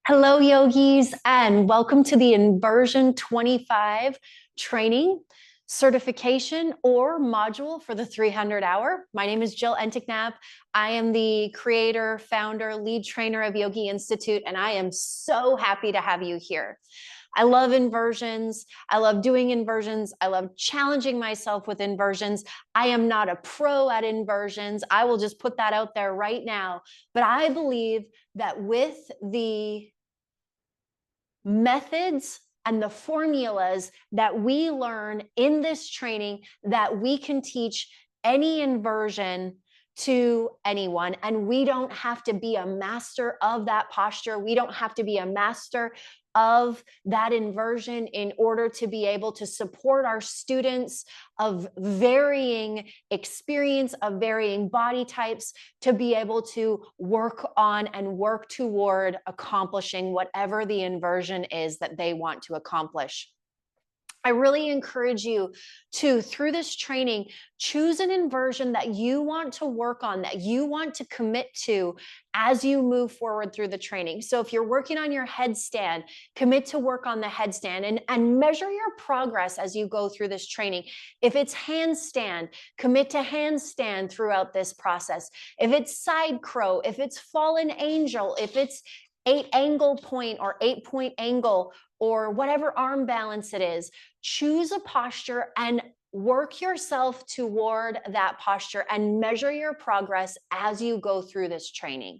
Hello, yogis, and welcome to the Inversion 25 training, certification, or module for the 300 hour. My name is Jill Enticknap. I am the creator, founder, lead trainer of Yogi Institute, and I am so happy to have you here. I love inversions. I love doing inversions. I love challenging myself with inversions. I am not a pro at inversions. I will just put that out there right now. But I believe that with the methods and the formulas that we learn in this training, that we can teach any inversion to anyone. And we don't have to be a master of that posture. We don't have to be a master of that inversion in order to be able to support our students of varying experience, of varying body types, to be able to work on and work toward accomplishing whatever the inversion is that they want to accomplish. I really encourage you to, through this training, choose an inversion that you want to work on, that you want to commit to as you move forward through the training. So if you're working on your headstand, commit to work on the headstand and measure your progress as you go through this training. If it's handstand, commit to handstand throughout this process. If it's side crow, if it's fallen angel, if it's 8-angle point or 8-point angle, or whatever arm balance it is, choose a posture and work yourself toward that posture and measure your progress as you go through this training.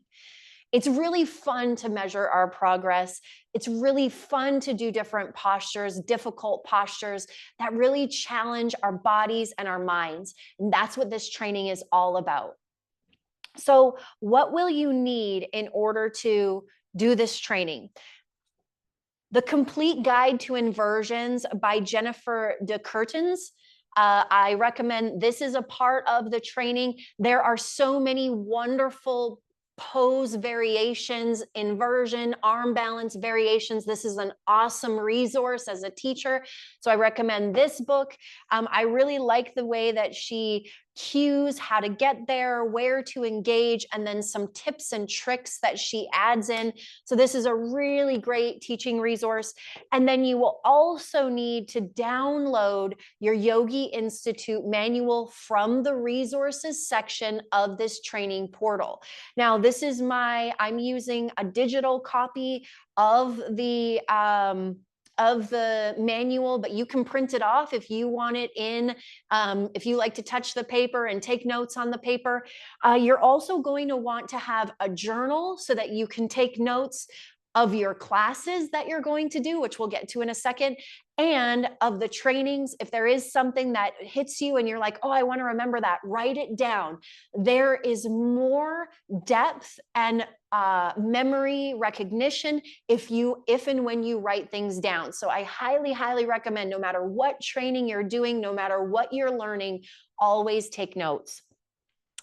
It's really fun to measure our progress. It's really fun to do different postures, difficult postures that really challenge our bodies and our minds. And that's what this training is all about. So what will you need in order to do this training? The Complete Guide to Inversions by Jennifer DeCurtins. I recommend this is a part of the training. There are so many wonderful pose variations, inversion, arm balance variations. This is an awesome resource as a teacher. So I recommend this book. I really like the way that she cues how to get there, where to engage, and then some tips and tricks that she adds in. So this is a really great teaching resource. And then you will also need to download your Yogi Institute manual from the resources section of this training portal. Now, this is I'm using a digital copy of the manual, but you can print it off if you want it in, if you like to touch the paper and take notes on the paper. You're also going to want to have a journal so that you can take notes of your classes that you're going to do, which we'll get to in a second, and of the trainings. If there is something that hits you and you're like, oh, I want to remember that, write it down. There is more depth and memory recognition if and when you write things down. So I highly, highly recommend, no matter what training you're doing, no matter what you're learning, always take notes.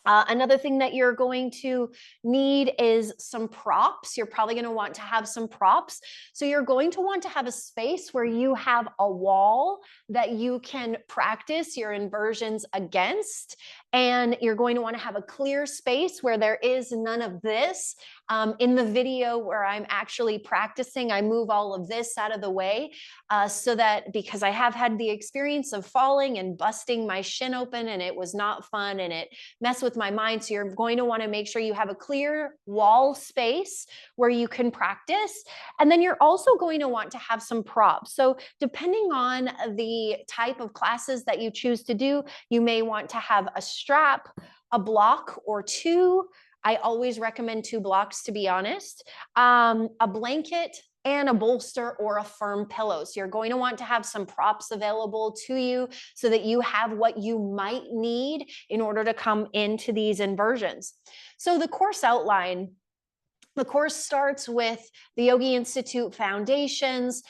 Another thing that you're going to need is some props. You're probably going to want to have some props. So you're going to want to have a space where you have a wall that you can practice your inversions against. And you're going to want to have a clear space where there is none of this. In the video where I'm actually practicing, I move all of this out of the way so that, because I have had the experience of falling and busting my shin open, and it was not fun and it messed with my mind. So you're going to want to make sure you have a clear wall space where you can practice. And then you're also going to want to have some props. So depending on the type of classes that you choose to do, you may want to have a strap, a block or two. I always recommend 2 blocks, to be honest, a blanket, and a bolster or a firm pillow. So you're going to want to have some props available to you so that you have what you might need in order to come into these inversions. So the course outline. The course starts with the Yogi Institute foundations.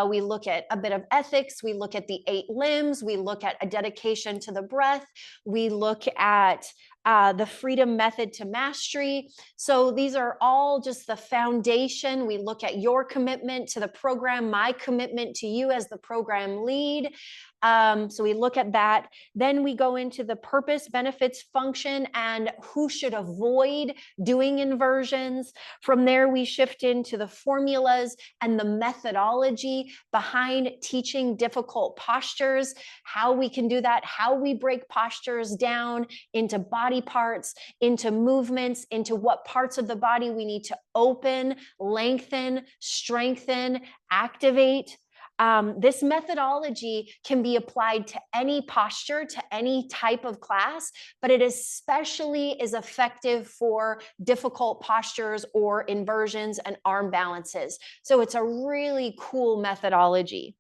We look at a bit of ethics. We look at the 8 limbs. We look at a dedication to the breath. We look at the freedom method to mastery. So these are all just the foundation. We look at your commitment to the program, my commitment to you as the program lead. So we look at that. Then we go into the purpose, benefits, function, and who should avoid doing inversions. From there, we shift into the formulas and the methodology behind teaching difficult postures, how we can do that, how we break postures down into body parts, into movements, into what parts of the body we need to open, lengthen, strengthen, activate. This methodology can be applied to any posture, to any type of class, but it especially is effective for difficult postures or inversions and arm balances. So it's a really cool methodology.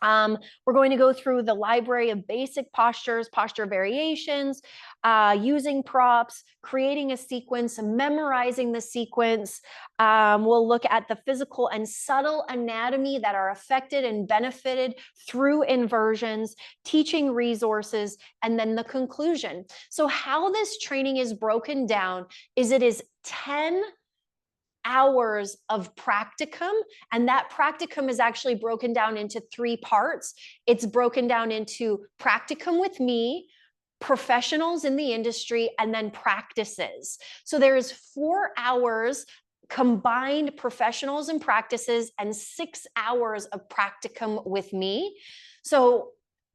We're going to go through the library of basic postures, posture variations, using props, creating a sequence, memorizing the sequence. We'll look at the physical and subtle anatomy that are affected and benefited through inversions, teaching resources, and then the conclusion. So how this training is broken down is it is 10 hours of practicum, and that practicum is actually broken down into 3 parts. It's broken down into practicum with me, professionals in the industry, and then practices. So there's 4 hours combined professionals and practices and 6 hours of practicum with me. So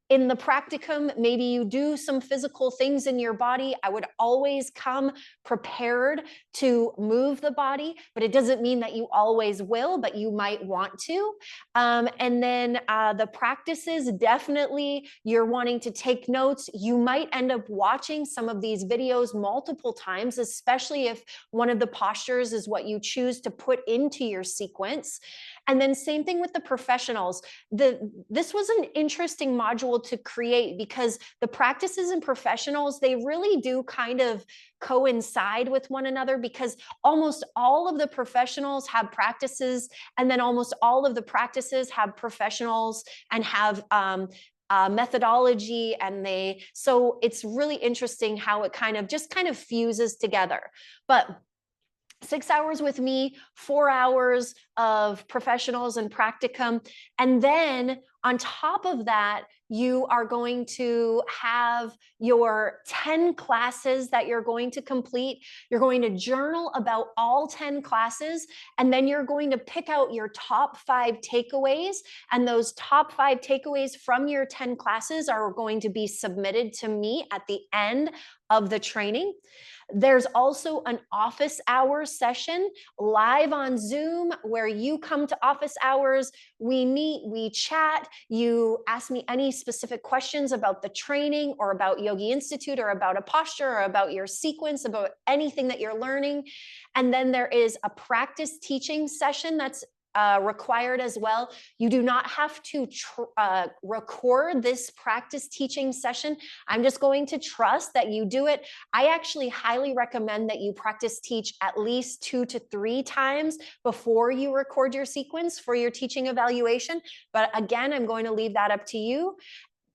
in the practicum, maybe you do some physical things in your body. I would always come prepared to move the body, but it doesn't mean that you always will, but you might want to. And then the practices, definitely you're wanting to take notes. You might end up watching some of these videos multiple times, especially if one of the postures is what you choose to put into your sequence. And then same thing with the professionals. This was an interesting module to create because the practices and professionals, they really do kind of coincide with one another because almost all of the professionals have practices, and then almost all of the practices have professionals and have methodology, and so it's really interesting how it kind of fuses together. But 6 hours with me, 4 hours of professionals and practicum. And then on top of that, you are going to have your 10 classes that you're going to complete. You're going to journal about all 10 classes, and then you're going to pick out your top 5 takeaways. And those top 5 takeaways from your 10 classes are going to be submitted to me at the end of the training. There's also an office hours session live on Zoom where you come to office hours, we meet, we chat, you ask me any specific questions about the training or about Yogi Institute or about a posture or about your sequence, about anything that you're learning. And then there is a practice teaching session that's required as well. You do not have to record this practice teaching session. I'm just going to trust that you do it. I actually highly recommend that you practice teach at least 2 to 3 times before you record your sequence for your teaching evaluation. But again, I'm going to leave that up to you.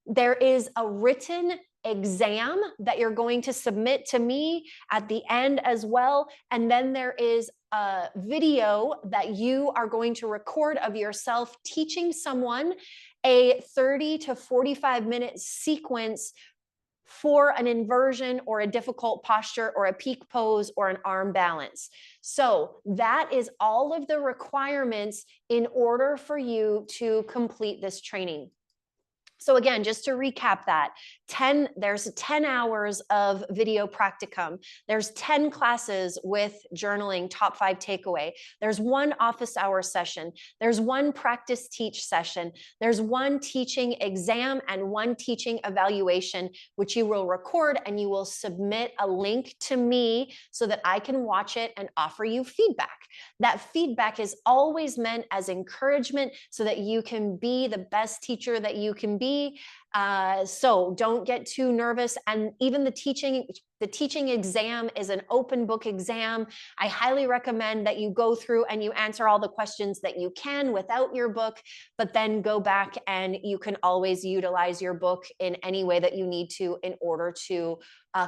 There is a written exam that you're going to submit to me at the end as well. And then there is a video that you are going to record of yourself teaching someone a 30 to 45-minute sequence for an inversion or a difficult posture or a peak pose or an arm balance. So that is all of the requirements in order for you to complete this training. So again, just to recap that, there's 10 hours of video practicum. There's 10 classes with journaling, top 5 takeaway. There's 1 office hour session. There's 1 practice teach session. There's 1 teaching exam and 1 teaching evaluation, which you will record and you will submit a link to me so that I can watch it and offer you feedback. That feedback is always meant as encouragement so that you can be the best teacher that you can be. So don't get too nervous. And even the teaching The teaching exam is an open book exam. I highly recommend that you go through and you answer all the questions that you can without your book, but then go back and you can always utilize your book in any way that you need to in order to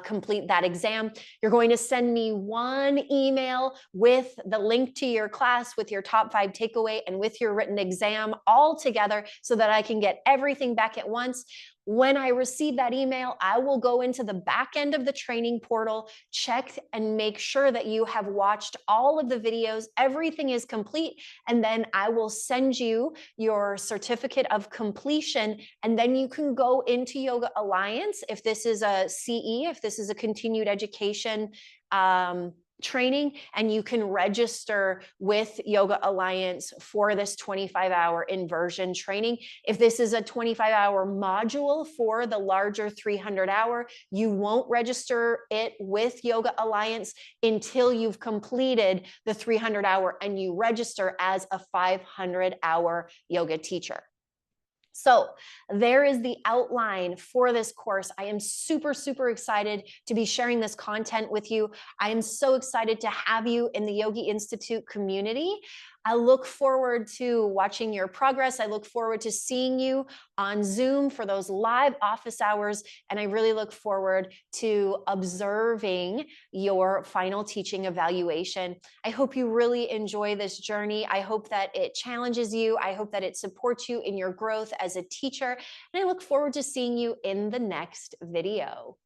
complete that exam. You're going to send me one email with the link to your class, with your top 5 takeaway, and with your written exam all together so that I can get everything back at once. When I receive that email, I will go into the back end of the training portal, check and make sure that you have watched all of the videos, everything is complete, and then I will send you your certificate of completion, and then you can go into Yoga Alliance if this is a CE, if this is a continued education training, and you can register with Yoga Alliance for this 25-hour inversion training. If this is a 25-hour module for the larger 300-hour, you won't register it with Yoga Alliance until you've completed the 300-hour and you register as a 500-hour yoga teacher. So there is the outline for this course. I am super, super excited to be sharing this content with you. I am so excited to have you in the Yogi Institute community. I look forward to watching your progress. I look forward to seeing you on Zoom for those live office hours. And I really look forward to observing your final teaching evaluation. I hope you really enjoy this journey. I hope that it challenges you. I hope that it supports you in your growth as a teacher. And I look forward to seeing you in the next video.